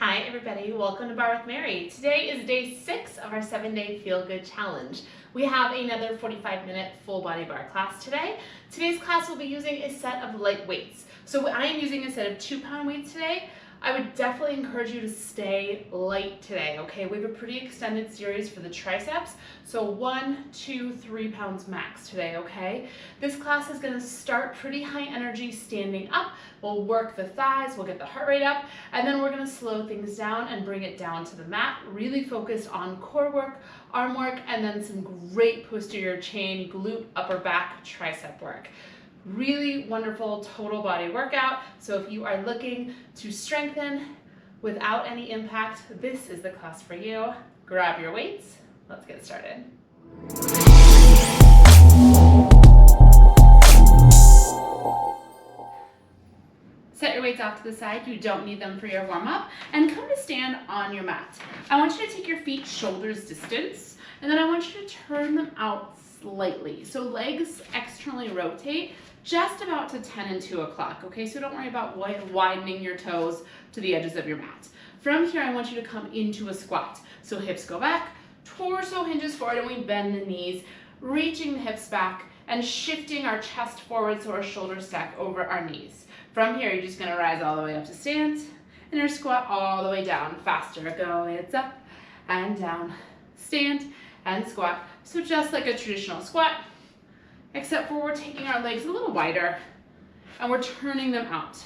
Hi everybody, welcome to Barre with Mary. Today is day 6 of our 7-day Feel Good Challenge. We have another 45-minute full body bar class today. Today's class will be using a set of light weights. So I am using a set of 2-pound weights today. I would definitely encourage you to stay light today, okay? We have a pretty extended series for the triceps, so 1, 2, 3 pounds max today, okay? This class is gonna start pretty high energy standing up. We'll work the thighs, we'll get the heart rate up, and then we're gonna slow things down and bring it down to the mat, really focused on core work, arm work, and then some great posterior chain, glute, upper back, tricep work. Really wonderful total body workout. So if you are looking to strengthen without any impact, this is the class for you. Grab your weights. Let's get started. Set your weights off to the side. You don't need them for your warm-up. And come to stand on your mat. I want you to take your feet shoulders distance, and then I want you to turn them out slightly. So legs externally rotate just about to 10 and 2 o'clock, okay? So don't worry about widening your toes to the edges of your mat. From here, I want you to come into a squat. So hips go back, torso hinges forward, and we bend the knees, reaching the hips back and shifting our chest forward so our shoulders stack over our knees. From here, you're just gonna rise all the way up to stand, and your squat all the way down. Faster, go, it's up and down, stand and squat. So just like a traditional squat, except for we're taking our legs a little wider and we're turning them out.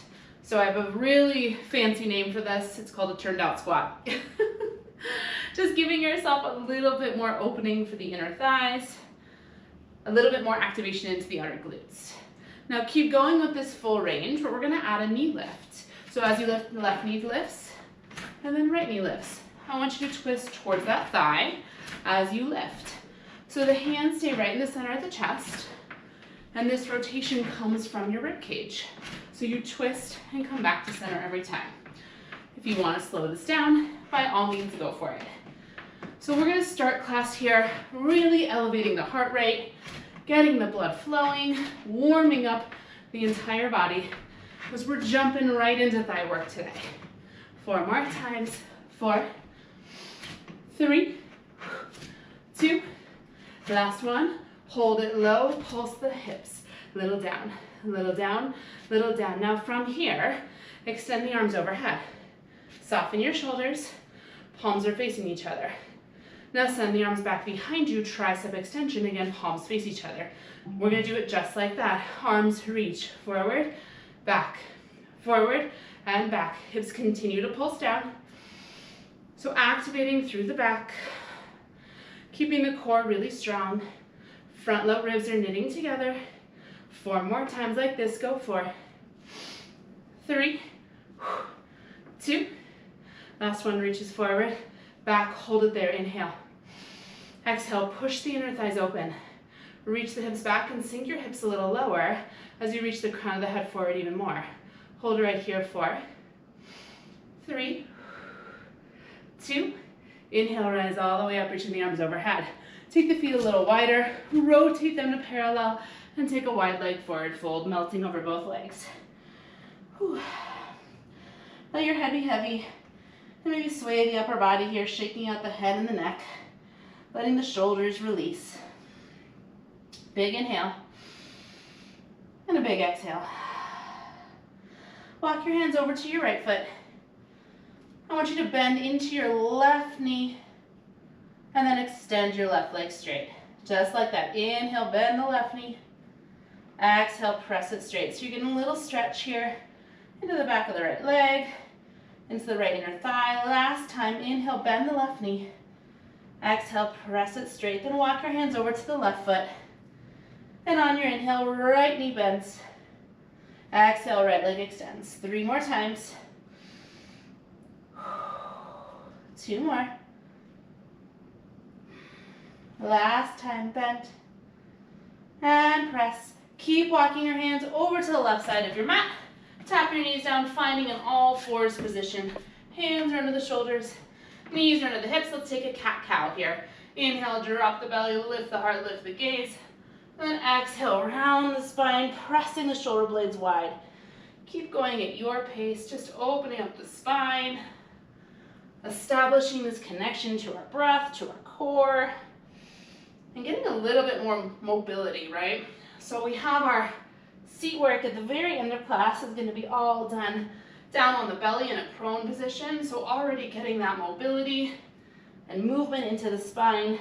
So I have a really fancy name for this. It's called a turned out squat. Just giving yourself a little bit more opening for the inner thighs, a little bit more activation into the outer glutes. Now keep going with this full range, but we're gonna add a knee lift. So as you lift, the left knee lifts and then right knee lifts. I want you to twist towards that thigh as you lift. So the hands stay right in the center of the chest, and this rotation comes from your rib cage. So you twist and come back to center every time. If you want to slow this down, by all means go for it. So we're going to start class here, really elevating the heart rate, getting the blood flowing, warming up the entire body, because we're jumping right into thigh work today. 4 more times. 4, 3, 2, last one. Hold it low, pulse the hips. Little down, little down, little down. Now from here, extend the arms overhead. Soften your shoulders, palms are facing each other. Now send the arms back behind you, tricep extension. Again, palms face each other. We're gonna do it just like that. Arms reach forward, and back. Hips continue to pulse down. So activating through the back, keeping the core really strong. Front low ribs are knitting together. 4 more times like this. Go 4, 3, 2. Last one reaches forward, back, hold it there, inhale. Exhale, push the inner thighs open. Reach the hips back and sink your hips a little lower as you reach the crown of the head forward even more. Hold it right here, 4, 3, 2. Inhale, rise all the way up, reaching the arms overhead. Take the feet a little wider, rotate them to parallel, and take a wide leg forward fold, melting over both legs. Whew. Let your head be heavy, and maybe sway the upper body here, shaking out the head and the neck, letting the shoulders release. Big inhale, and a big exhale. Walk your hands over to your right foot. I want you to bend into your left knee, and then extend your left leg straight. Just like that. Inhale, bend the left knee. Exhale, press it straight. So you're getting a little stretch here into the back of the right leg, into the right inner thigh. Last time, inhale, bend the left knee. Exhale, press it straight. Then walk your hands over to the left foot. And on your inhale, right knee bends. Exhale, right leg extends. 3 more times. 2 more. Last time, bend and press. Keep walking your hands over to the left side of your mat. Tap your knees down, finding an all fours position. Hands are under the shoulders, knees are under the hips. Let's take a cat-cow here. Inhale, drop the belly, lift the heart, lift the gaze. Then exhale, round the spine, pressing the shoulder blades wide. Keep going at your pace, just opening up the spine. establishing this connection to our breath, to our core, and getting a little bit more mobility, right? So we have our seat work at the very end of class is going to be all done down on the belly in a prone position. So already getting that mobility and movement into the spine.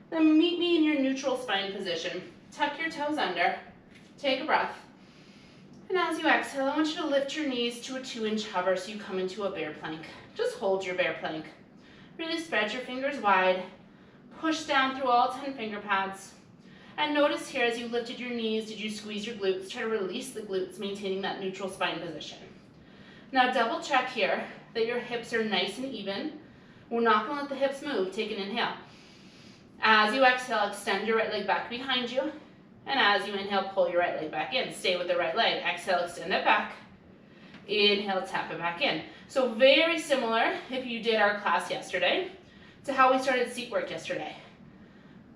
Then meet me in your neutral spine position. Tuck your toes under, take a breath. And as you exhale, I want you to lift your knees to a 2-inch hover so you come into a bear plank. Just hold your bear plank. Really spread your fingers wide. Push down through all 10 finger pads. And notice here as you lifted your knees, did you squeeze your glutes? Try to release the glutes, maintaining that neutral spine position. Now double check here that your hips are nice and even. We're not going to let the hips move. Take an inhale. As you exhale, extend your right leg back behind you. And as you inhale, pull your right leg back in. Stay with the right leg. Exhale, extend it back. Inhale, tap it back in. So very similar, if you did our class yesterday, to how we started seat work yesterday.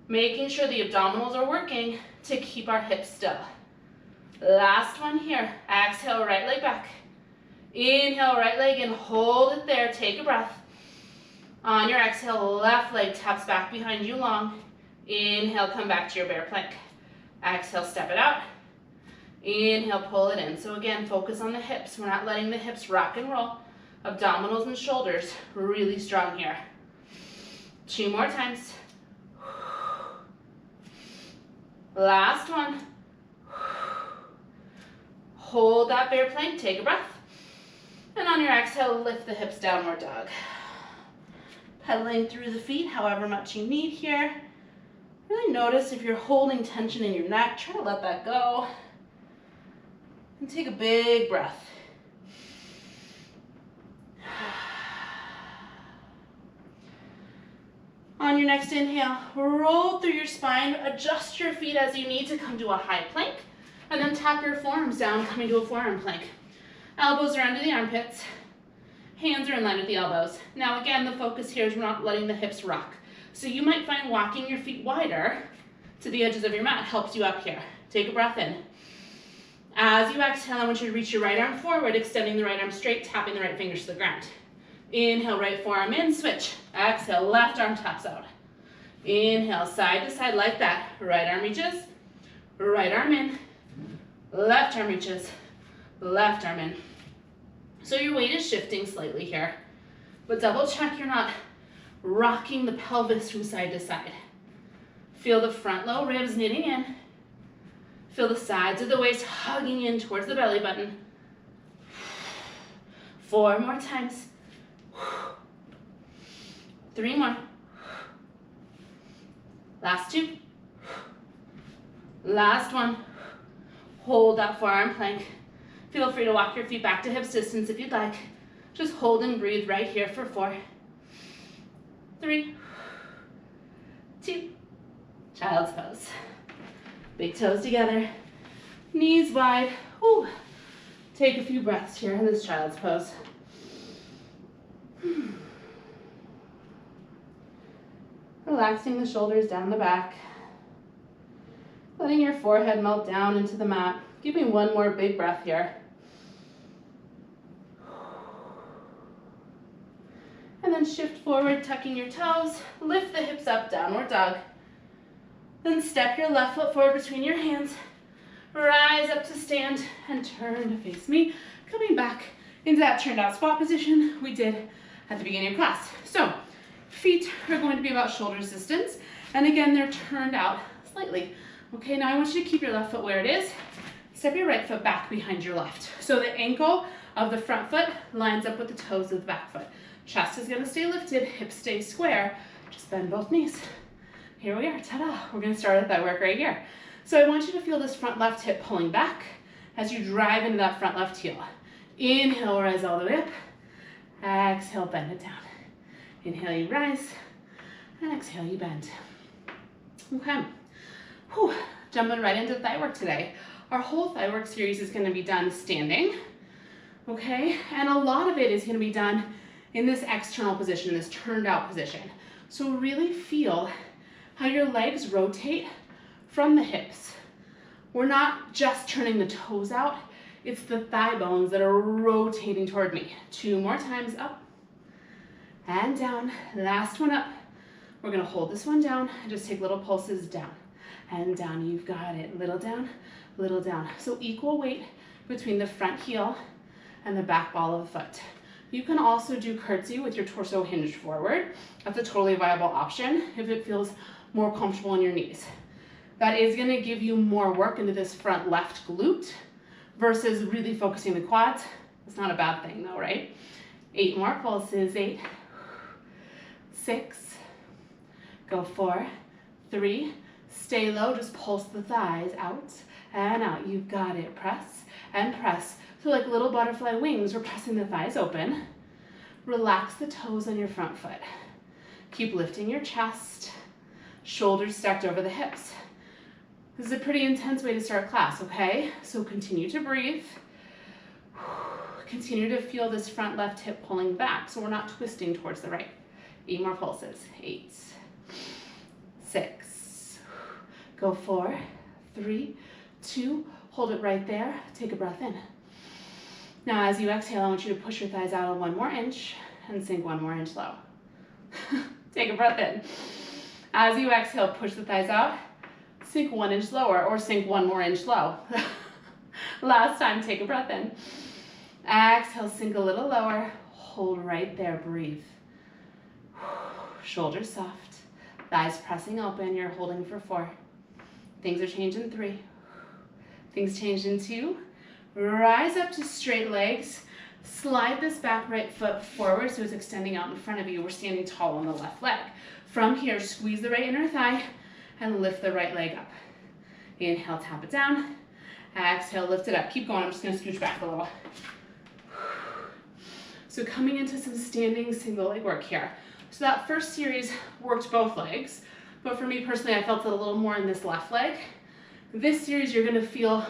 Making sure the abdominals are working to keep our hips still. Last one here. Exhale, right leg back. Inhale, right leg in. Hold it there. Take a breath. On your exhale, left leg taps back behind you long. Inhale, come back to your bear plank. Exhale, step it out. Inhale, pull it in. So again, focus on the hips. We're not letting the hips rock and roll. Abdominals and shoulders really strong here. 2 more times. Last one. Hold that bear plank, take a breath. And on your exhale, lift the hips, downward dog. Pedaling through the feet, however much you need here. Really notice if you're holding tension in your neck, try to let that go. And take a big breath. On your next inhale, roll through your spine, adjust your feet as you need to come to a high plank, and then tap your forearms down, coming to a forearm plank. Elbows are under the armpits, hands are in line with the elbows. Now again, the focus here is we're not letting the hips rock. So you might find walking your feet wider to the edges of your mat helps you up here. Take a breath in. As you exhale, I want you to reach your right arm forward, extending the right arm straight, tapping the right fingers to the ground. Inhale, right forearm in, switch. Exhale, left arm taps out. Inhale, side to side like that. Right arm reaches, right arm in, left arm reaches, left arm in. So your weight is shifting slightly here, but double check you're not rocking the pelvis from side to side. Feel the front low ribs knitting in. Feel the sides of the waist hugging in towards the belly button. 4 more times. 3 more. Last 2. Last one. Hold that forearm plank. Feel free to walk your feet back to hips distance if you'd like. Just hold and breathe right here for 4. 3. 2. Child's pose. Big toes together. Knees wide. Ooh. Take a few breaths here in this child's pose. Relaxing the shoulders down the back. Letting your forehead melt down into the mat. Giving one more big breath here. And then shift forward, tucking your toes. Lift the hips up, downward dog. Then step your left foot forward between your hands. Rise up to stand and turn to face me. Coming back into that turned out squat position we did at the beginning of class. So feet are going to be about shoulders distance. And again, they're turned out slightly. Okay, now I want you to keep your left foot where it is. Step your right foot back behind your left. So the ankle of the front foot lines up with the toes of the back foot. Chest is going to stay lifted, hips stay square. Just bend both knees. Here we are, ta-da. We're going to start with that work right here. So I want you to feel this front left hip pulling back as you drive into that front left heel. Inhale, rise all the way up. Exhale, bend it down. Inhale, you rise. And exhale, you bend. Okay. Whew. Jumping right into thigh work today. Our whole thigh work series is going to be done standing. Okay? And a lot of it is going to be done in this external position, this turned out position. So really feel how your legs rotate from the hips. We're not just turning the toes out, it's the thigh bones that are rotating toward me. 2 more times up and down. Last one up. We're gonna hold this one down and just take little pulses down and down. You've got it. Little down, little down. So equal weight between the front heel and the back ball of the foot. You can also do curtsy with your torso hinged forward. That's a totally viable option if it feels more comfortable in your knees. That is gonna give you more work into this front left glute versus really focusing the quads. It's not a bad thing though, right? 8 more pulses. 8, 6, go 4, 3, stay low, just pulse the thighs out and out. You've got it. Press and press. So like little butterfly wings, we're pressing the thighs open. Relax the toes on your front foot. Keep lifting your chest, shoulders stacked over the hips. This is a pretty intense way to start class, okay? So continue to breathe. Continue to feel this front left hip pulling back so we're not twisting towards the right. 8 more pulses. 8, 6, go 4, 3, 2, hold it right there. Take a breath in. Now as you exhale, I want you to push your thighs out 1 more inch and sink 1 more inch low. Take a breath in. As you exhale, push the thighs out, sink 1 inch lower or sink 1 more inch low. Last time, take a breath in. Exhale, sink a little lower, hold right there, breathe. Shoulders soft, thighs pressing open, you're holding for 4. Things are changing 3. Things change in 2. Rise up to straight legs. Slide this back right foot forward so it's extending out in front of you. We're standing tall on the left leg. From here, squeeze the right inner thigh and lift the right leg up. Inhale, tap it down. Exhale, lift it up. Keep going. I'm just going to scooch back a little. So coming into some standing single leg work here. So that first series worked both legs, but for me personally, I felt it a little more in this left leg. This series, you're going to feel,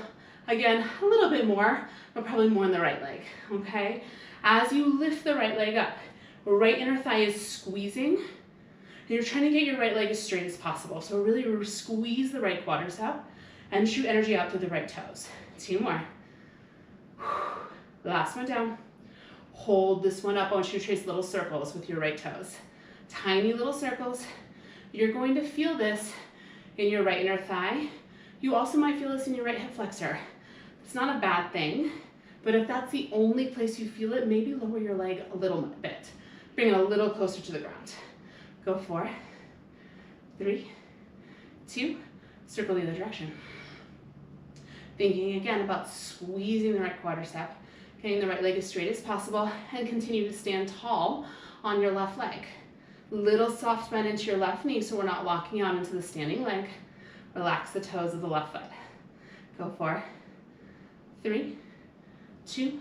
again, a little bit more, but probably more in the right leg, okay? As you lift the right leg up, right inner thigh is squeezing, and you're trying to get your right leg as straight as possible. So really squeeze the right quadricep and shoot energy out through the right toes. 2 more. Last one down. Hold this one up. I want you to trace little circles with your right toes. Tiny little circles. You're going to feel this in your right inner thigh. You also might feel this in your right hip flexor. It's not a bad thing, but if that's the only place you feel it, maybe lower your leg a little bit. Bring it a little closer to the ground. Go 4, 3, 2, circle the other direction. Thinking again about squeezing the right quadricep, getting the right leg as straight as possible, and continue to stand tall on your left leg. Little soft bend into your left knee so we're not locking out into the standing leg. Relax the toes of the left foot. Go 4, 3, 2,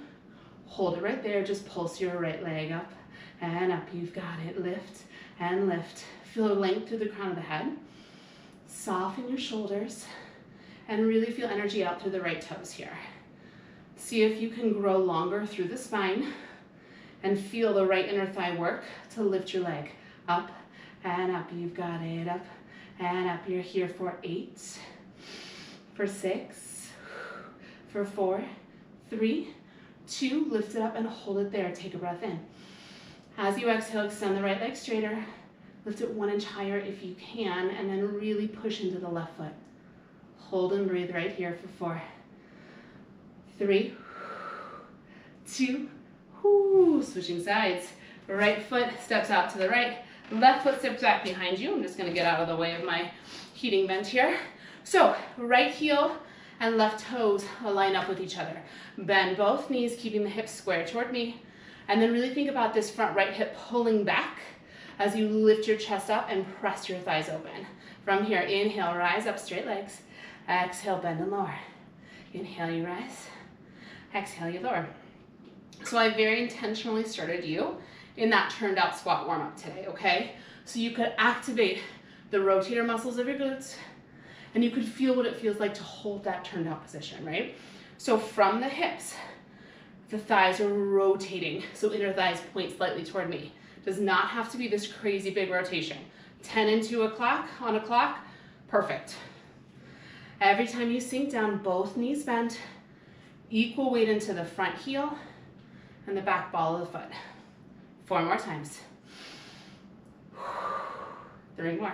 hold it right there. Just pulse your right leg up and up. You've got it. Lift and lift. Feel length through the crown of the head. Soften your shoulders and really feel energy out through the right toes here. See if you can grow longer through the spine and feel the right inner thigh work to lift your leg up and up. You've got it. Up and up. You're here for 8, for 6, for 4, 3, 2. Lift it up and hold it there. Take a breath in. As you exhale, extend the right leg straighter. Lift it 1 inch higher if you can, and then really push into the left foot. Hold and breathe right here for 4, 3, 2, switching sides. Right foot steps out to the right. Left foot steps back behind you. I'm just going to get out of the way of my heating vent here. So right heel and left toes line up with each other. Bend both knees, keeping the hips square toward me. And then really think about this front right hip pulling back as you lift your chest up and press your thighs open. From here, inhale, rise up, straight legs. Exhale, bend and lower. Inhale, you rise. Exhale, you lower. So I very intentionally started you in that turned out squat warm up today, okay? So you could activate the rotator muscles of your glutes and you could feel what it feels like to hold that turned out position, right? So from the hips, the thighs are rotating. So inner thighs point slightly toward me. Does not have to be this crazy big rotation. 10 and 2 o'clock on a clock, perfect. Every time you sink down, both knees bent, equal weight into the front heel and the back ball of the foot. 4 more times. 3 more.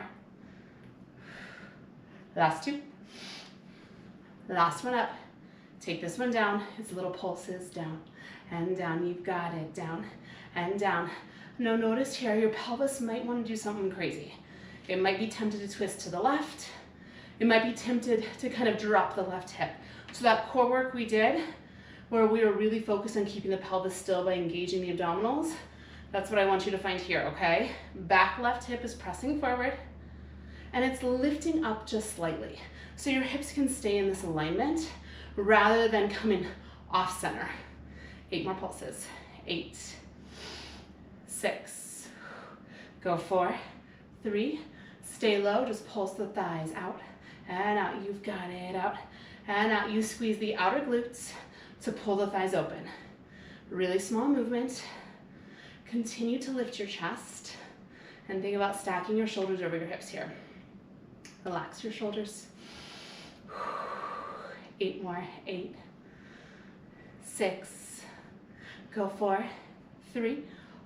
Last 2. Last one up. Take this one down. It's little pulses down and down. You've got it. Down and down. Now notice here, your pelvis might want to do something crazy. It might be tempted to twist to the left. It might be tempted to kind of drop the left hip. So that core work we did, where we were really focused on keeping the pelvis still by engaging the abdominals, that's what I want you to find here, okay? Back left hip is pressing forward, and it's lifting up just slightly. So your hips can stay in this alignment rather than coming off center. 8 more pulses. 8, 6, go 4, 3, stay low, just pulse the thighs out and out. You've got it. Out and out. You squeeze the outer glutes to pull the thighs open. Really small movement. Continue to lift your chest and think about stacking your shoulders over your hips here. Relax your shoulders. 8 more. 8, 6, go 4, 3,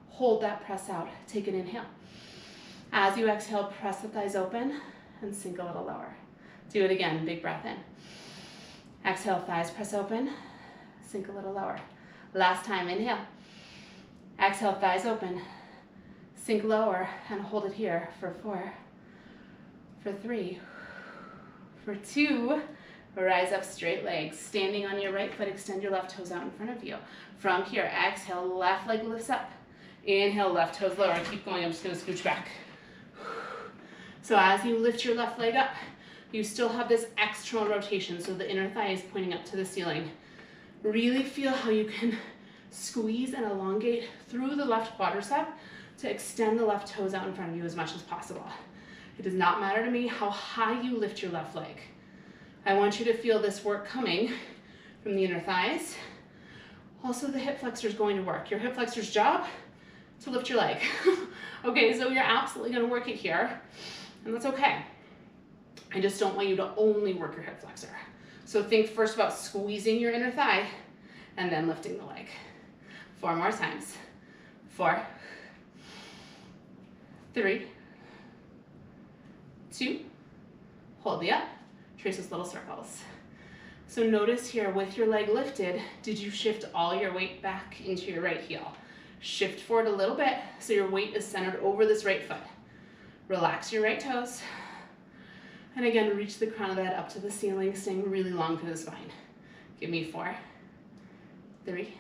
hold that press out. Take an inhale. As you exhale, press the thighs open and sink a little lower. Do it again, big breath in. Exhale, thighs press open, sink a little lower. Last time, inhale. Exhale, thighs open, sink lower, and hold it here for 4, for 3, for 2, rise up straight legs. Standing on your right foot, extend your left toes out in front of you. From here, exhale, left leg lifts up. Inhale, left toes lower. Keep going, I'm just gonna scooch back. So as you lift your left leg up, you still have this external rotation, so the inner thigh is pointing up to the ceiling. Really feel how you can squeeze and elongate through the left quadricep to extend the left toes out in front of you as much as possible. It does not matter to me how high you lift your left leg. I want you to feel this work coming from the inner thighs. Also, the hip flexor is going to work. Your hip flexor's job, to lift your leg. Okay, so you're absolutely gonna work it here, and that's okay. I just don't want you to only work your hip flexor. So think first about squeezing your inner thigh and then lifting the leg. 4 more times. 4, 3, 2, hold the up, trace those little circles. So notice here, with your leg lifted, did you shift all your weight back into your right heel? Shift forward a little bit so your weight is centered over this right foot. Relax your right toes. And again, reach the crown of the head up to the ceiling, staying really long through the spine. Give me 4, 3,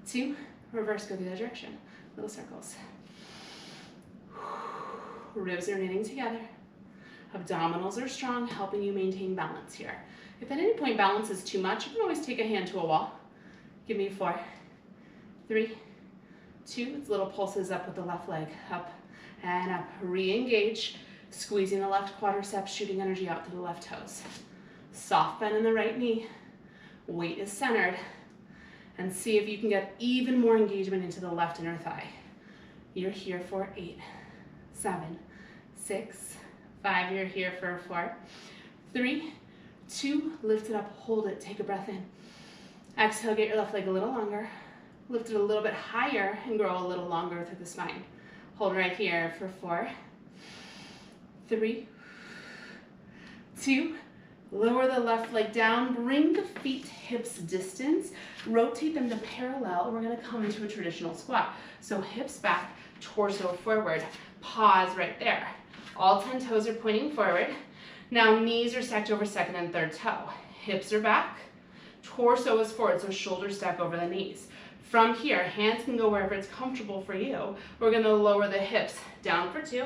2, reverse, go the other direction. Little circles. Ribs are knitting together. Abdominals are strong, helping you maintain balance here. If at any point balance is too much, you can always take a hand to a wall. Give me 4, 3, 2, it's little pulses up with the left leg, up and up. Re-engage, squeezing the left quadriceps, shooting energy out to the left toes. Soft bend in the right knee, weight is centered, and see if you can get even more engagement into the left inner thigh. You're here for 8, 7, 6, 5, you're here for 4, 3, 2, lift it up, hold it, take a breath in. Exhale, get your left leg a little longer. Lift it a little bit higher and grow a little longer through the spine. Hold right here for 4, 3, 2, lower the left leg down, bring the feet hips distance, rotate them to parallel. We're gonna come into a traditional squat. So hips back, torso forward, pause right there. All 10 toes are pointing forward. Now knees are stacked over second and third toe. Hips are back, torso is forward, so shoulders stack over the knees. From here, hands can go wherever it's comfortable for you. We're gonna lower the hips down for 2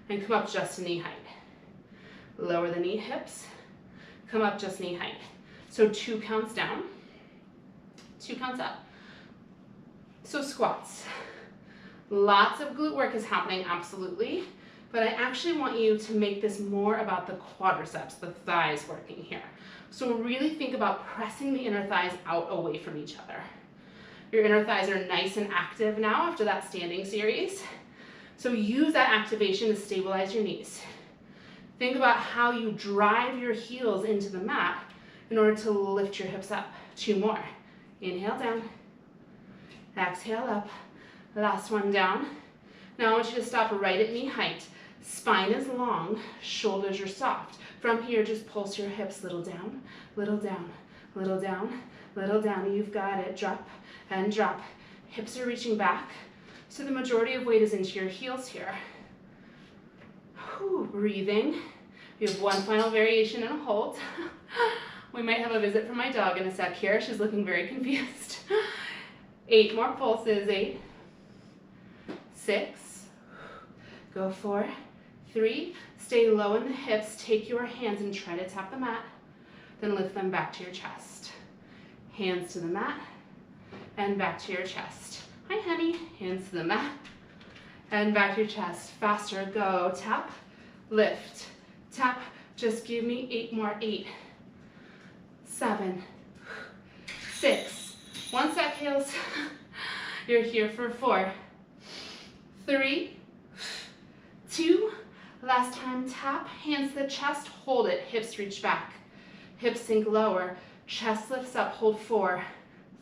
and come up just to knee height. Lower the knee hips, come up just knee height. So 2 counts down, 2 counts up. So squats. Lots of glute work is happening, absolutely, but I actually want you to make this more about the quadriceps, the thighs working here. So really think about pressing the inner thighs out away from each other. Your inner thighs are nice and active now after that standing series. So use that activation to stabilize your knees. Think about how you drive your heels into the mat in order to lift your hips up. 2 more. Inhale down. Exhale up. Last one down. Now I want you to stop right at knee height. Spine is long, shoulders are soft. From here, just pulse your hips, little down, little down, little down, little down. You've got it. Drop and drop. Hips are reaching back, so the majority of weight is into your heels here. Whew, breathing. We have one final variation and a hold. We might have a visit from my dog in a sec here. She's looking very confused. 8 more pulses. 8, 6, go 4, 3, stay low in the hips, take your hands and try to tap the mat, then lift them back to your chest. Hands to the mat, and back to your chest. Hi, honey. Hands to the mat, and back to your chest. Faster, go. Tap, lift, tap. Just give me 8 more. 8, 7, 6. Once exhales, you're here for 4, 3, 2, last time, tap, hands to the chest, hold it, hips reach back, hips sink lower, chest lifts up, hold 4,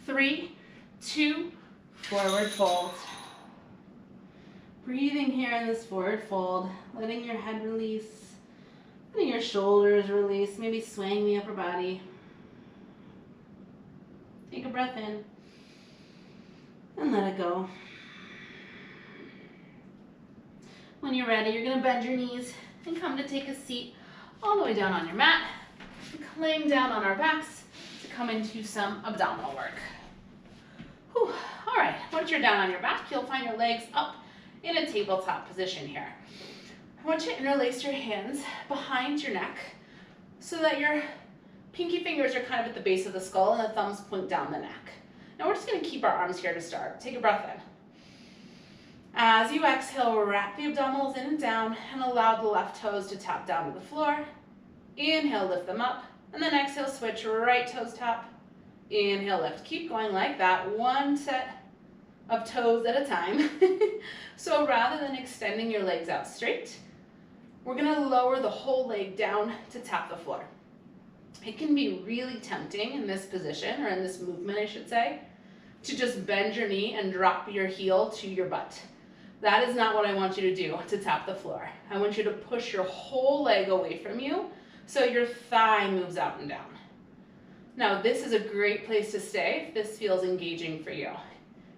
3, 2, forward fold. Breathing here in this forward fold, letting your head release, letting your shoulders release, maybe swaying the upper body. Take a breath in and let it go. When you're ready, you're going to bend your knees and come to take a seat all the way down on your mat, laying down on our backs to come into some abdominal work. Whew. All right, once you're down on your back, you'll find your legs up in a tabletop position here. I want you to interlace your hands behind your neck so that your pinky fingers are kind of at the base of the skull and the thumbs point down the neck. Now we're just going to keep our arms here to start. Take a breath in. As you exhale, wrap the abdominals in and down and allow the left toes to tap down to the floor. Inhale, lift them up, and then exhale, switch right toes tap. Inhale, lift. Keep going like that, one set of toes at a time. So rather than extending your legs out straight, we're going to lower the whole leg down to tap the floor. It can be really tempting in this position, or in this movement, I should say, to just bend your knee and drop your heel to your butt. That is not what I want you to do to tap the floor. I want you to push your whole leg away from you so your thigh moves out and down. Now, this is a great place to stay if this feels engaging for you.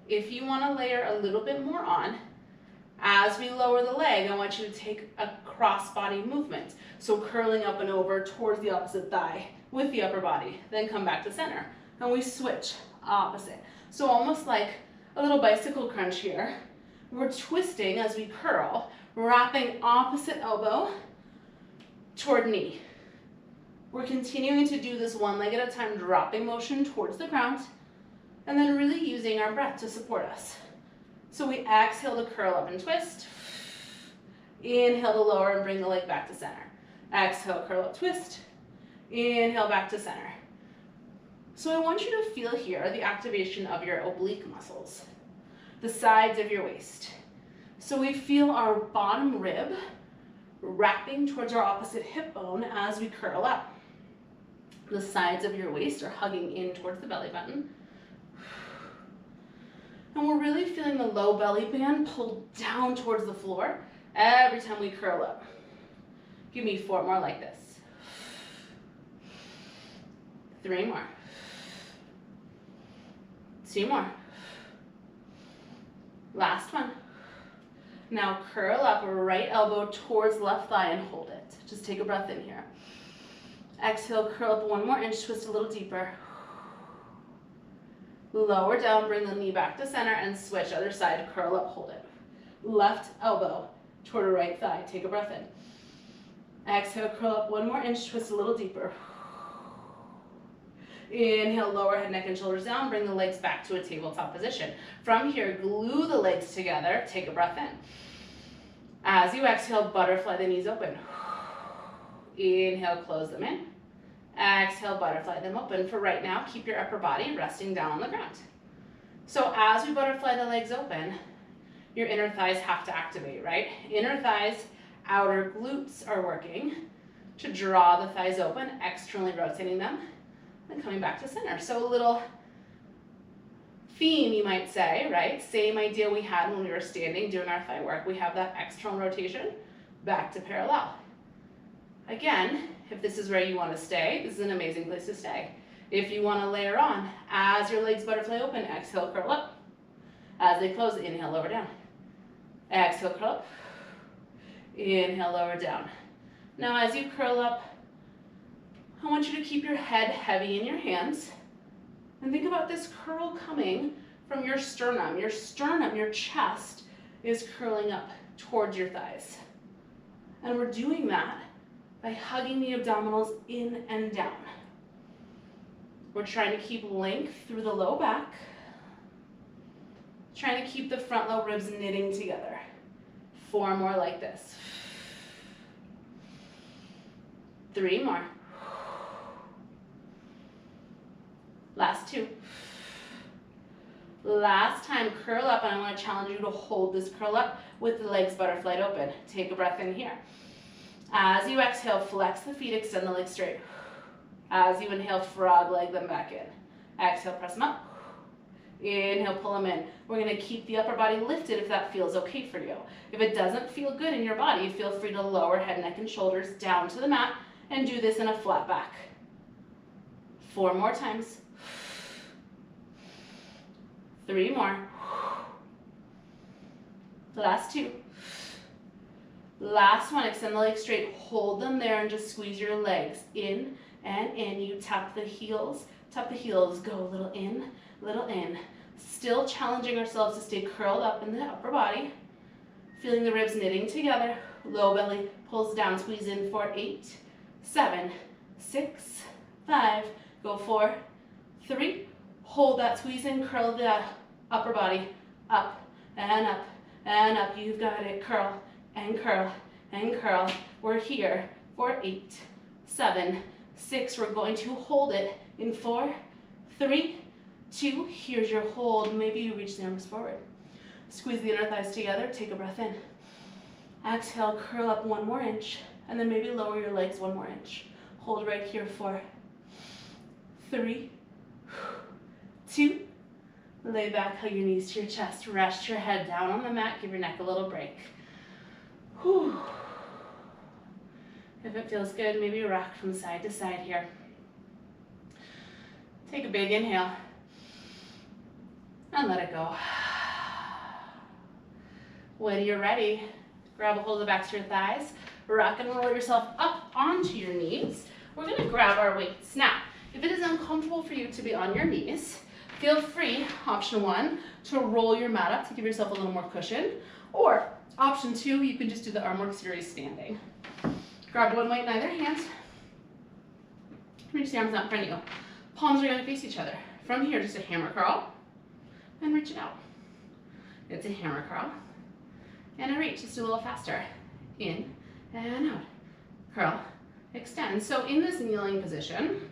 If you want to layer a little bit more on, as we lower the leg, I want you to take a cross-body movement. So curling up and over towards the opposite thigh with the upper body. Then come back to center. And we switch opposite. So almost like a little bicycle crunch here. We're twisting as we curl, wrapping opposite elbow toward knee. We're continuing to do this one leg at a time, dropping motion towards the ground, and then really using our breath to support us. So we exhale to curl up and twist. Inhale to lower and bring the leg back to center. Exhale, curl up, twist. Inhale, back to center. So I want you to feel here the activation of your oblique muscles, the sides of your waist. So we feel our bottom rib wrapping towards our opposite hip bone as we curl up. The sides of your waist are hugging in towards the belly button. And we're really feeling the low belly band pull down towards the floor every time we curl up. Give me 4 more like this. 3 more. 2 more. Last one. Now curl up, right elbow towards left thigh and hold it. Just take a breath in here. Exhale, curl up 1 more inch, twist a little deeper. Lower down, bring the knee back to center and switch other side, curl up, hold it. Left elbow toward a right thigh, take a breath in. Exhale, curl up 1 more inch, twist a little deeper. Inhale, lower head, neck, and shoulders down, bring the legs back to a tabletop position. From here, glue the legs together, take a breath in. As you exhale, butterfly the knees open. Inhale, close them in. Exhale, butterfly them open. For right now, keep your upper body resting down on the ground. So as we butterfly the legs open, your inner thighs have to activate, right? Inner thighs, outer glutes are working to draw the thighs open, externally rotating them, and coming back to center. So a little theme, you might say, right? Same idea we had when we were standing doing our thigh work. We have that external rotation, back to parallel. Again, if this is where you want to stay, this is an amazing place to stay. If you want to layer on, as your legs butterfly open, exhale, curl up. As they close, inhale, lower down. Exhale, curl up. Inhale, lower down. Now as you curl up, I want you to keep your head heavy in your hands. And think about this curl coming from your sternum. Your sternum, your chest, is curling up towards your thighs. And we're doing that by hugging the abdominals in and down. We're trying to keep length through the low back. Trying to keep the front low ribs knitting together. 4 more like this. 3 more. Last 2. Last time, curl up, and I want to challenge you to hold this curl up with the legs butterflied open. Take a breath in here. As you exhale, flex the feet, extend the legs straight. As you inhale, frog leg them back in. Exhale, press them up. Inhale, pull them in. We're going to keep the upper body lifted if that feels okay for you. If it doesn't feel good in your body, feel free to lower head, neck, and shoulders down to the mat and do this in a flat back. 4 more times. 3 more. Last 2. Last one, extend the legs straight. Hold them there and just squeeze your legs in and in. You tap the heels, go a little in, little in. Still challenging ourselves to stay curled up in the upper body. Feeling the ribs knitting together. Low belly pulls down, squeeze in for 8, 7, 6, 5, go 4, 3. Hold that squeeze in, curl the upper body up and up and up. You've got it. Curl and curl and curl. We're here for 8, 7, 6. We're going to hold it in 4, 3, 2. Here's your hold. Maybe you reach the arms forward. Squeeze the inner thighs together. Take a breath in. Exhale, curl up 1 more inch, and then maybe lower your legs 1 more inch. Hold right here. 4, 3, 2. Lay back, hug your knees to your chest. Rest your head down on the mat. Give your neck a little break. Whew. If it feels good, maybe rock from side to side here. Take a big inhale and let it go. When you're ready, grab a hold of the backs of your thighs. Rock and roll yourself up onto your knees. We're going to grab our weights. Now, if it is uncomfortable for you to be on your knees, feel free, option 1, to roll your mat up to give yourself a little more cushion. Or option 2, you can just do the arm work series standing. Grab one weight in either hand. Reach the arms out in front of you. Palms are going to face each other. From here, just a hammer curl and reach it out. It's a hammer curl and a reach. Just do a little faster. In and out. Curl, extend. So in this kneeling position,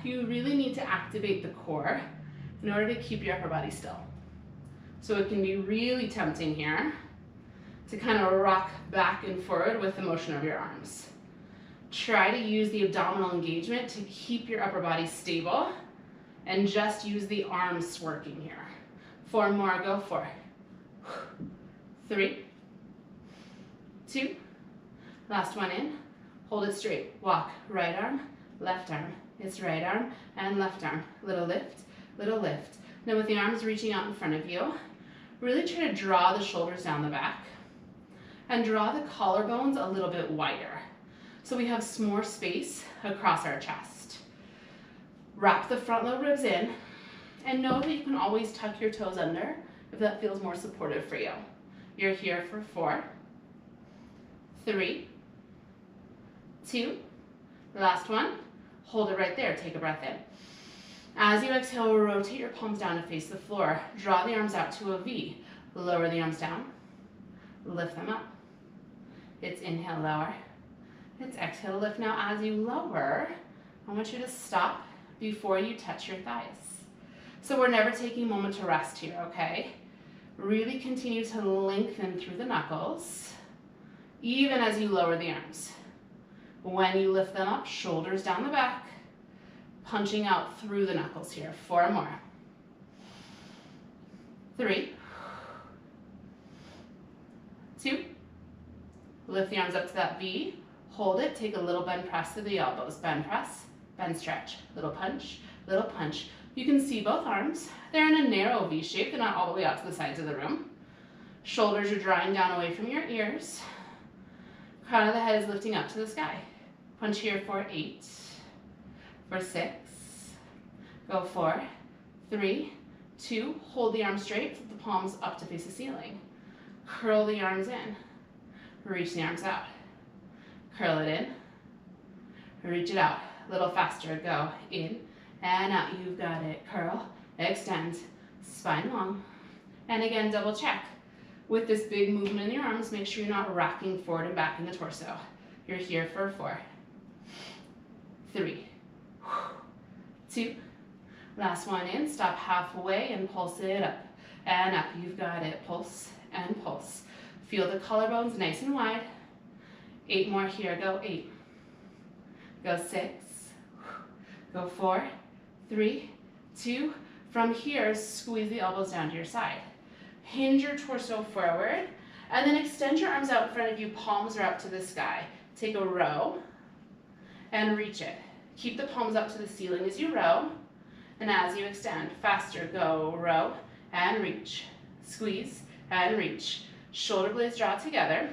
you really need to activate the core in order to keep your upper body still. So it can be really tempting here to kind of rock back and forward with the motion of your arms. Try to use the abdominal engagement to keep your upper body stable and just use the arms working here. 4 more, go 4, 3, 2, last one in, hold it straight, walk, right arm, left arm, it's right arm and left arm, little lift, little lift. Now with the arms reaching out in front of you, really try to draw the shoulders down the back and draw the collarbones a little bit wider so we have some more space across our chest. Wrap the front low ribs in and know that you can always tuck your toes under if that feels more supportive for you. You're here for 4, 3, 2, last one. Hold it right there. Take a breath in. As you exhale, rotate your palms down to face the floor. Draw the arms out to a V. Lower the arms down. Lift them up. It's inhale, lower. It's exhale, lift. Now as you lower, I want you to stop before you touch your thighs. So we're never taking a moment to rest here, okay? Really continue to lengthen through the knuckles, even as you lower the arms. When you lift them up, shoulders down the back, punching out through the knuckles here. 4 more. 3, 2, Lift the arms up to that V, hold it, take a little bend press through the elbows. Bend press, bend stretch, little punch, little punch. You can see both arms. They're in a narrow V shape. They're not all the way out to the sides of the room. Shoulders are drawing down away from your ears. Crown of the head is lifting up to the sky. Punch here for 8, for 6, go 4, 3, 2, hold the arms straight, flip the palms up to face the ceiling. Curl the arms in, reach the arms out. Curl it in, reach it out. A little faster, go in and out. You've got it. Curl, extend, spine long. And again, double check. With this big movement in your arms, make sure you're not rocking forward and back in the torso. You're here for 4, 3, 2, last one in. Stop halfway and pulse it up and up. You've got it. Pulse and pulse. Feel the collarbones nice and wide. 8 more here. Go 8. Go 6. Go 4, 3, 2. From here, squeeze the elbows down to your side. Hinge your torso forward, and then extend your arms out in front of you. Palms are up to the sky. Take a row and reach it. Keep the palms up to the ceiling as you row, and as you extend, faster, go row and reach. Squeeze and reach. Shoulder blades draw together.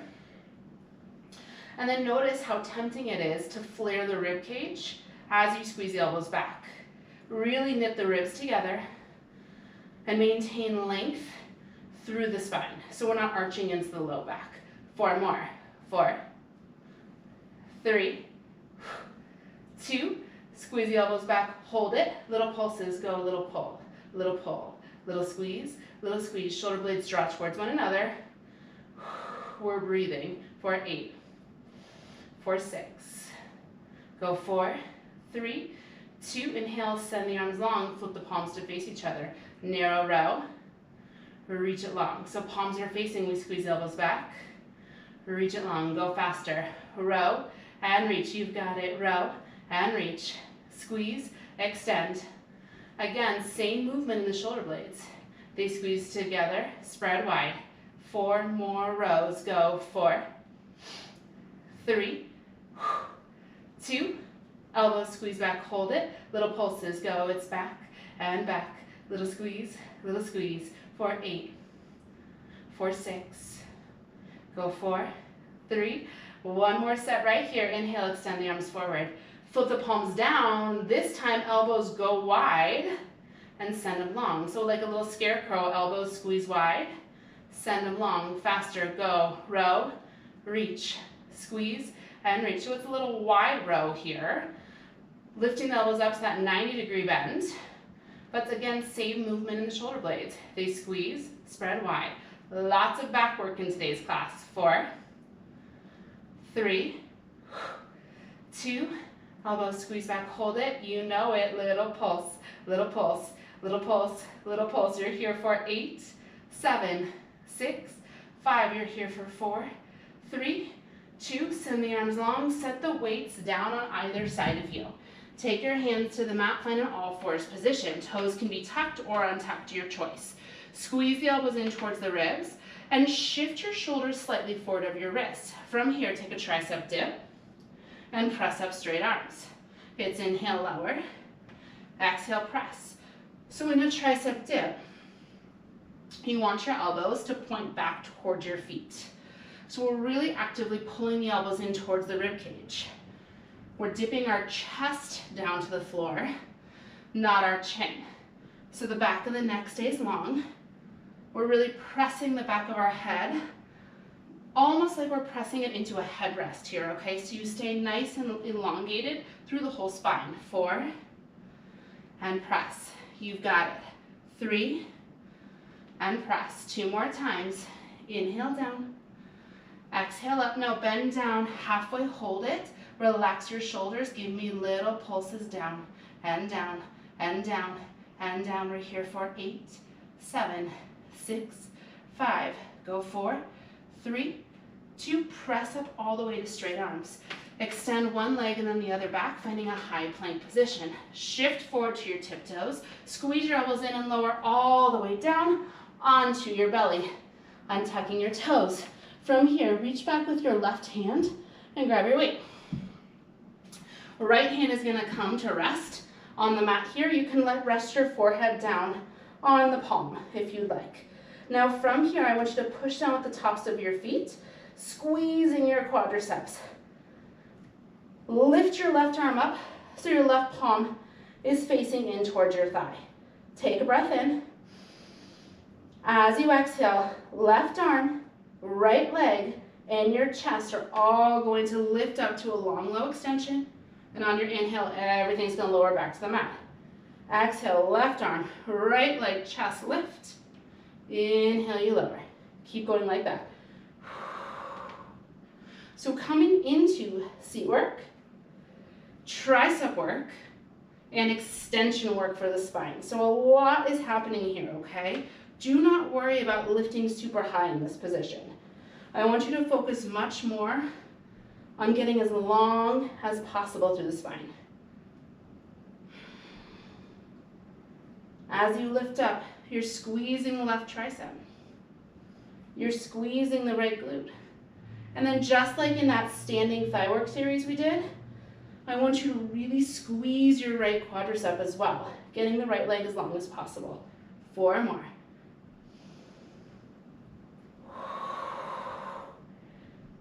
And then notice how tempting it is to flare the rib cage as you squeeze the elbows back. Really knit the ribs together and maintain length through the spine, so we're not arching into the low back. 4 more. 4, 3, 2, squeeze the elbows back, hold it. Little pulses, go little pull, little squeeze, shoulder blades draw towards one another. We're breathing for 8, for 6, go 4, 3, 2, inhale, send the arms long, flip the palms to face each other. Narrow row, reach it long. So palms are facing, we squeeze elbows back, reach it long, go faster. Row and reach, you've got it. Row and reach, squeeze, extend. Again, same movement in the shoulder blades. They squeeze together, spread wide. 4 more rows, go 4, 3, 2, elbows squeeze back, hold it. Little pulses, go, it's back and back. Little squeeze, for 8, for 6, go 4, 3, 1 more set right here. Inhale, extend the arms forward. Flip the palms down. This time, elbows go wide and send them long. So like a little scarecrow, elbows squeeze wide, send them long. Faster, go, row, reach, squeeze, and reach. So it's a little wide row here. Lifting the elbows up to that 90-degree bend. But again, same movement in the shoulder blades. They squeeze, spread wide. Lots of back work in today's class. 4, 3, 2, elbows squeeze back, hold it. You know it. Little pulse, little pulse, little pulse, little pulse. You're here for 8, 7, 6, 5. You're here for 4, 3, 2. Send the arms long. Set the weights down on either side of you. Take your hands to the mat, find an all-fours position. Toes can be tucked or untucked, your choice. Squeeze the elbows in towards the ribs and shift your shoulders slightly forward of your wrists. From here, take a tricep dip and press up straight arms. It's inhale, lower, exhale, press. So in a tricep dip, you want your elbows to point back towards your feet. So we're really actively pulling the elbows in towards the rib cage. We're dipping our chest down to the floor, not our chin. So the back of the neck stays long. We're really pressing the back of our head, almost like we're pressing it into a headrest here, okay? So you stay nice and elongated through the whole spine. 4, and press. You've got it. 3, and press. 2 more times. Inhale down. Exhale up. Now bend down, halfway hold it. Relax your shoulders. Give me little pulses down and down and down and down. We're here for 8, 7, 6, 5. Go 4, 3, 2. Press up all the way to straight arms. Extend one leg and then the other back, finding a high plank position. Shift forward to your tiptoes. Squeeze your elbows in and lower all the way down onto your belly. Untucking your toes. From here, reach back with your left hand and grab your weight. Right hand is gonna come to rest on the mat here. You can rest your forehead down on the palm if you'd like. Now from here, I want you to push down with the tops of your feet, squeezing your quadriceps. Lift your left arm up so your left palm is facing in towards your thigh. Take a breath in. As you exhale, left arm, right leg, and your chest are all going to lift up to a long, low extension. And on your inhale, everything's going to lower back to the mat. Exhale, left arm, right leg, chest lift. Inhale, you lower. Keep going like that. So coming into seat work, tricep work, and extension work for the spine. So a lot is happening here, okay? Do not worry about lifting super high in this position. I want you to focus much more on getting as long as possible through the spine. As you lift up, you're squeezing the left tricep. You're squeezing the right glute. And then just like in that standing thigh work series we did, I want you to really squeeze your right quadricep as well, getting the right leg as long as possible. 4 more.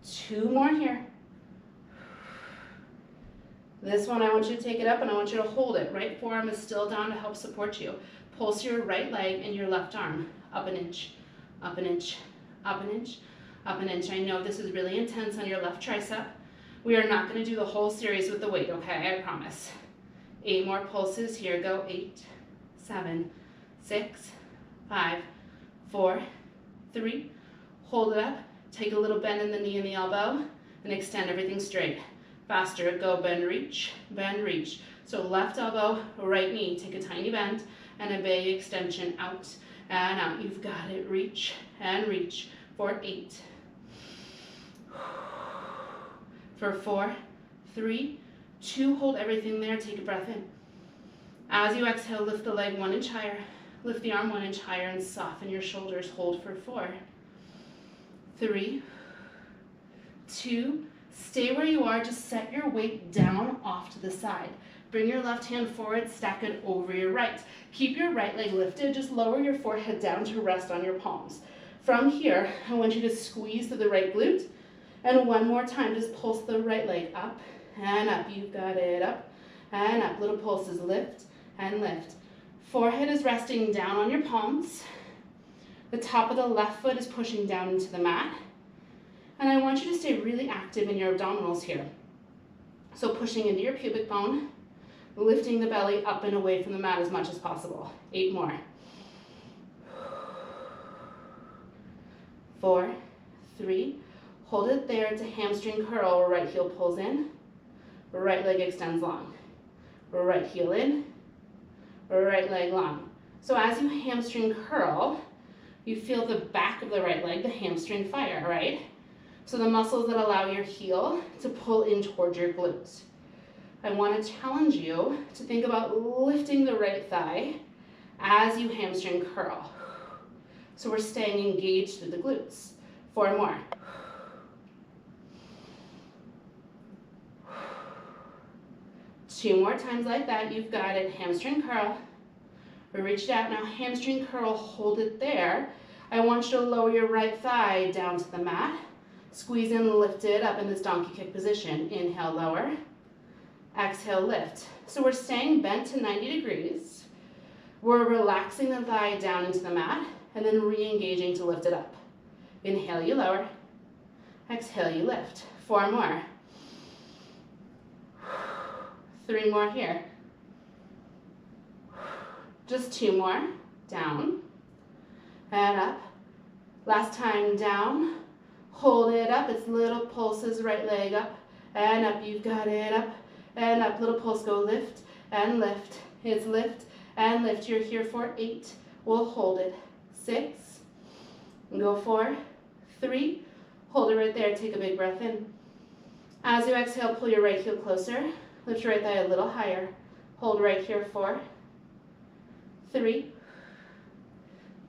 Two more here. This one, I want you to take it up and I want you to hold it. Right forearm is still down to help support you. Pulse your right leg and your left arm up an inch, up an inch, up an inch, up an inch. I know this is really intense on your left tricep. We are not going to do the whole series with the weight, okay? I promise. 8 more pulses. Here go. 8, 7, 6, 5, 4, 3. Hold it up. Take a little bend in the knee and the elbow and extend everything straight. Faster. Go bend, reach, bend, reach. So left elbow, right knee. Take a tiny bend and a big extension out and out. You've got it. Reach and reach for 8. For 4, 3, 2, hold everything there, take a breath in. As you exhale, lift the leg 1 inch higher, lift the arm 1 inch higher and soften your shoulders, hold for 4, 3, 2, stay where you are, just set your weight down off to the side. Bring your left hand forward, stack it over your right. Keep your right leg lifted, just lower your forehead down to rest on your palms. From here, I want you to squeeze through the right glute. And one more time, just pulse the right leg up and up. You've got it up and up. Little pulses, lift and lift. Forehead is resting down on your palms. The top of the left foot is pushing down into the mat. And I want you to stay really active in your abdominals here. So pushing into your pubic bone, lifting the belly up and away from the mat as much as possible. 8 more. 4, 3, hold it there to hamstring curl, right heel pulls in, right leg extends long, right heel in, right leg long. So as you hamstring curl, you feel the back of the right leg, the hamstring fire, right? So the muscles that allow your heel to pull in towards your glutes. I want to challenge you to think about lifting the right thigh as you hamstring curl. So we're staying engaged through the glutes. 4 more. Two more times like that. You've got it. Hamstring curl. Reach it out. Now hamstring curl, hold it there. I want you to lower your right thigh down to the mat. Squeeze in, lift it up in this donkey kick position. Inhale, lower. Exhale, lift. So we're staying bent to 90 degrees. We're relaxing the thigh down into the mat and then re-engaging to lift it up. Inhale, you lower. Exhale, you lift. 4 more. 3 more here. Just 2 more. Down and up. Last time, down. Hold it up. It's little pulses, right leg up and up. You've got it, up and up. Little pulse, go lift and lift. It's lift and lift. You're here for 8. We'll hold it. 6. Go 4, 3. Hold it right there. Take a big breath in. As you exhale, pull your right heel closer. Lift your right thigh a little higher. Hold right here. 4, 3,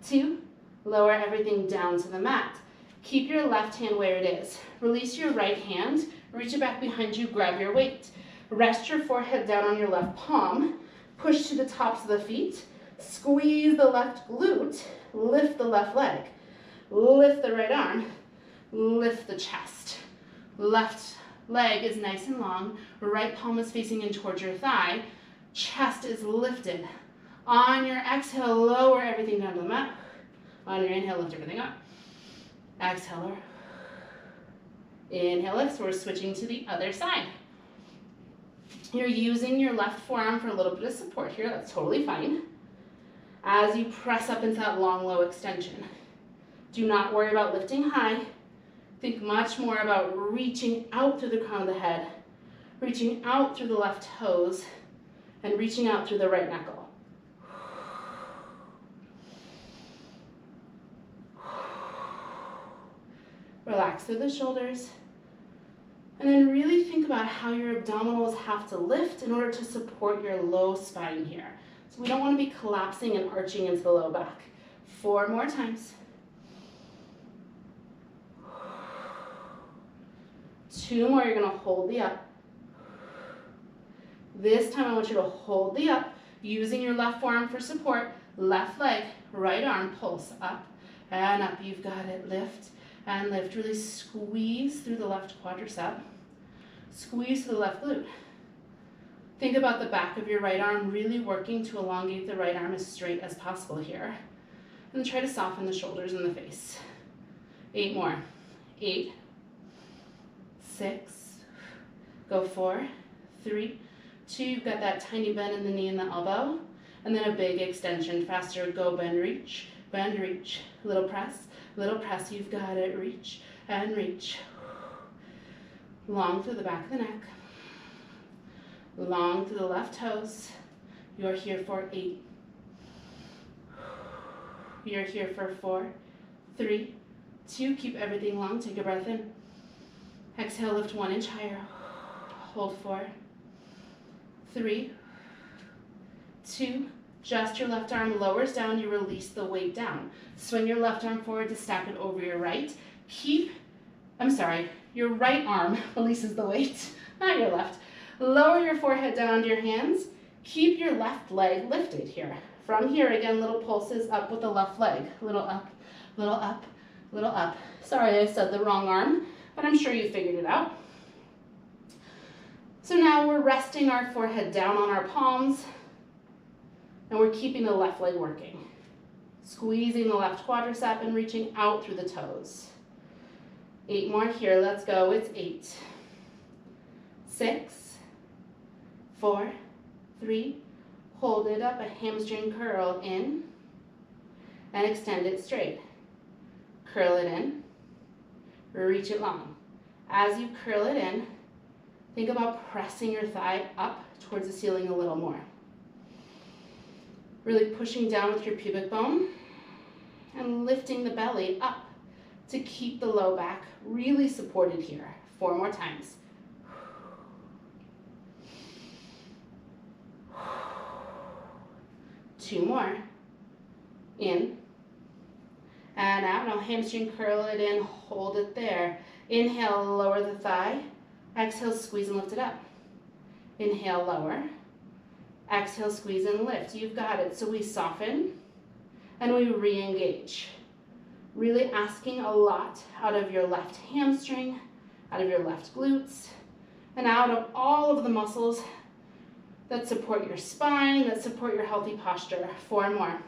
2. Lower everything down to the mat. Keep your left hand where it is. Release your right hand, reach it back behind you, grab your weight. Rest your forehead down on your left palm, push to the tops of the feet, squeeze the left glute, lift the left leg, lift the right arm, lift the chest. Left leg is nice and long, right palm is facing in towards your thigh, chest is lifted. On your exhale, lower everything down to the mat. On your inhale, lift everything up. Exhale, lower. Inhale, lift. So we're switching to the other side. You're using your left forearm for a little bit of support here. That's totally fine. As you press up into that long, low extension. Do not worry about lifting high. Think much more about reaching out through the crown of the head, reaching out through the left toes, and reaching out through the right knuckle. Relax through the shoulders. And then really think about how your abdominals have to lift in order to support your low spine here. So we don't want to be collapsing and arching into the low back. 4 more times. 2 more, you're going to hold the up. This time I want you to hold the up, using your left forearm for support, left leg, right arm, pulse up and up. You've got it. Lift and lift. Really squeeze through the left quadricep. Squeeze through the left glute. Think about the back of your right arm, really working to elongate the right arm as straight as possible here. And try to soften the shoulders and the face. 8 more. 8, 6, go 4, 3, 2, you've got that tiny bend in the knee and the elbow, and then a big extension. Faster, go bend, reach, little press, you've got it, reach and reach. Long through the back of the neck, long through the left toes. You're here for 8. You're here for 4, 3, 2, keep everything long, take a breath in. Exhale, lift 1 inch higher. Hold 4, 3, 2, just your left arm lowers down, you release the weight down. Swing your left arm forward to stack it over your right. Your right arm releases the weight, not your left. Lower your forehead down onto your hands. Keep your left leg lifted here. From here, again, little pulses up with the left leg. Little up, little up, little up. Sorry, I said the wrong arm, but I'm sure you figured it out. So now we're resting our forehead down on our palms, and we're keeping the left leg working. Squeezing the left quadricep and reaching out through the toes. 8 more here, let's go. It's 8, 6, 4, 3, hold it up, a hamstring curl in, and extend it straight. Curl it in, reach it long. As you curl it in, think about pressing your thigh up towards the ceiling a little more. Really pushing down with your pubic bone and lifting the belly up to keep the low back really supported here. 4 more times. Two more. In and out. Now hamstring curl it in, hold it there. Inhale, lower the thigh. Exhale, squeeze and lift it up. Inhale, lower. Exhale, squeeze and lift. You've got it. So we soften and we re-engage. Really asking a lot out of your left hamstring, out of your left glutes, and out of all of the muscles that support your spine, that support your healthy posture. 4 more.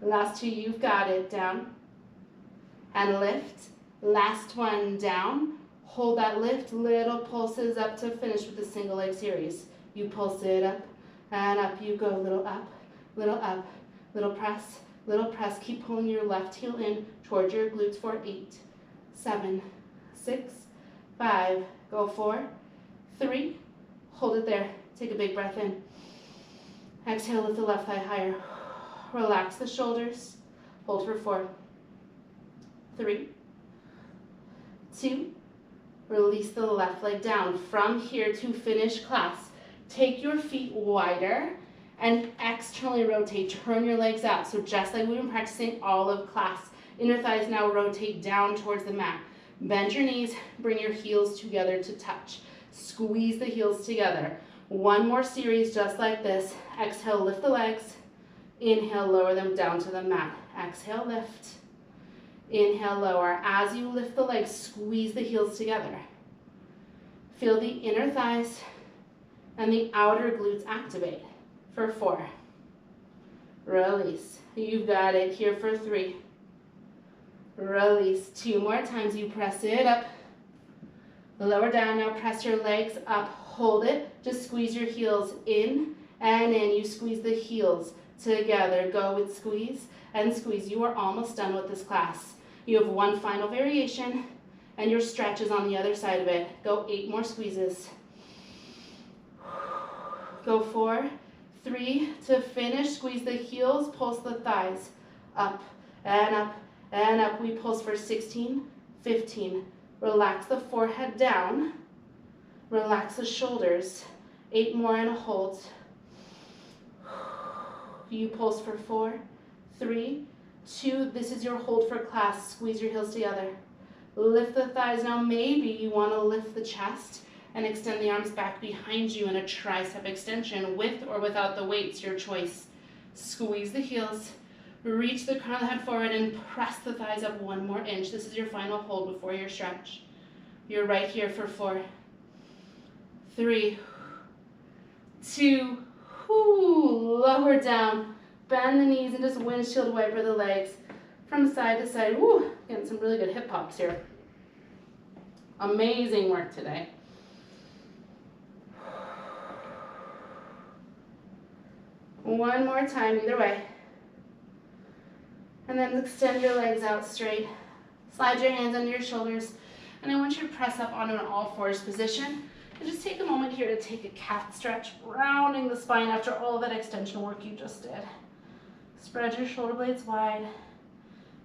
Last 2, you've got it. Down and lift. Last one, down. Hold that lift, little pulses up to finish with the single leg series. You pulse it up and up you go. Little up, little press. Keep pulling your left heel in towards your glutes for 8, 7, 6, 5, go 4, 3, hold it there. Take a big breath in. Exhale, lift the left thigh higher. Relax the shoulders. Hold for 4, 3, 2, release the left leg down. From here to finish class, take your feet wider and externally rotate. Turn your legs out. So just like we've been practicing all of class, inner thighs now rotate down towards the mat. Bend your knees, bring your heels together to touch. Squeeze the heels together. One more series just like this. Exhale, lift the legs. Inhale, lower them down to the mat. Exhale, lift. Inhale, lower. As you lift the legs, squeeze the heels together. Feel the inner thighs and the outer glutes activate for 4. Release. You've got it here for 3. Release. 2 more times. You press it up. Lower down. Now press your legs up. Hold it. Just squeeze your heels in and in. You squeeze the heels together. Go with squeeze and squeeze. You are almost done with this class. You have one final variation and your stretch is on the other side of it. Go 8 more squeezes. Go 4, 3 to finish. Squeeze the heels, pulse the thighs up and up and up. We pulse for 16, 15. Relax the forehead down. Relax the shoulders. 8 more and hold. You pulse for 4, 3, 2. This is your hold for class. Squeeze your heels together. Lift the thighs. Now maybe you want to lift the chest and extend the arms back behind you in a tricep extension with or without the weights, your choice. Squeeze the heels, reach the crown of the head forward and press the thighs up 1 more inch. This is your final hold before your stretch. You're right here for 4, 3, 2, lower down, bend the knees and just windshield wiper the legs from side to side. Woo, getting some really good hip pops here. Amazing work today. One more time, either way. And then extend your legs out straight. Slide your hands under your shoulders. And I want you to press up onto an all-fours position. And just take a moment here to take a cat stretch, rounding the spine after all that extension work you just did. Spread your shoulder blades wide.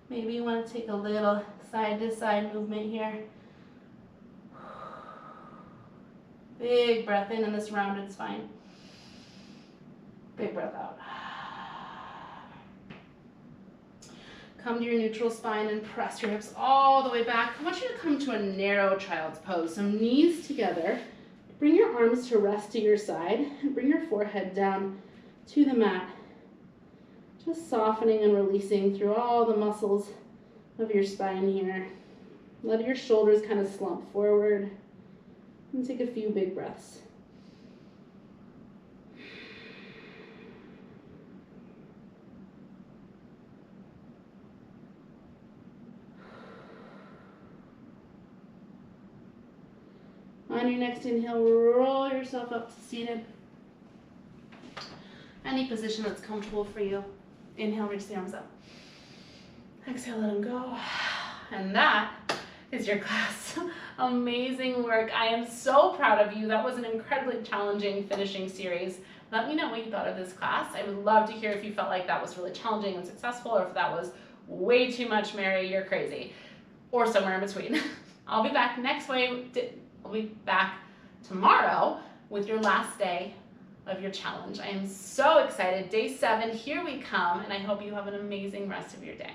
Maybe you want to take a little side-to-side movement here. Big breath in this rounded spine. Big breath out. Come to your neutral spine and press your hips all the way back. I want you to come to a narrow child's pose. So knees together. Bring your arms to rest to your side and bring your forehead down to the mat. Just softening and releasing through all the muscles of your spine here. Let your shoulders kind of slump forward and take a few big breaths. On your next inhale, roll yourself up to seated. Any position that's comfortable for you. Inhale, reach the arms up. Exhale, let them go. And that is your class. Amazing work. I am so proud of you. That was an incredibly challenging finishing series. Let me know what you thought of this class. I would love to hear if you felt like that was really challenging and successful, or if that was way too much, Mary, you're crazy, or somewhere in between. I'll be back I'll be back tomorrow with your last day of your challenge. I am so excited. Day 7, here we come, and I hope you have an amazing rest of your day.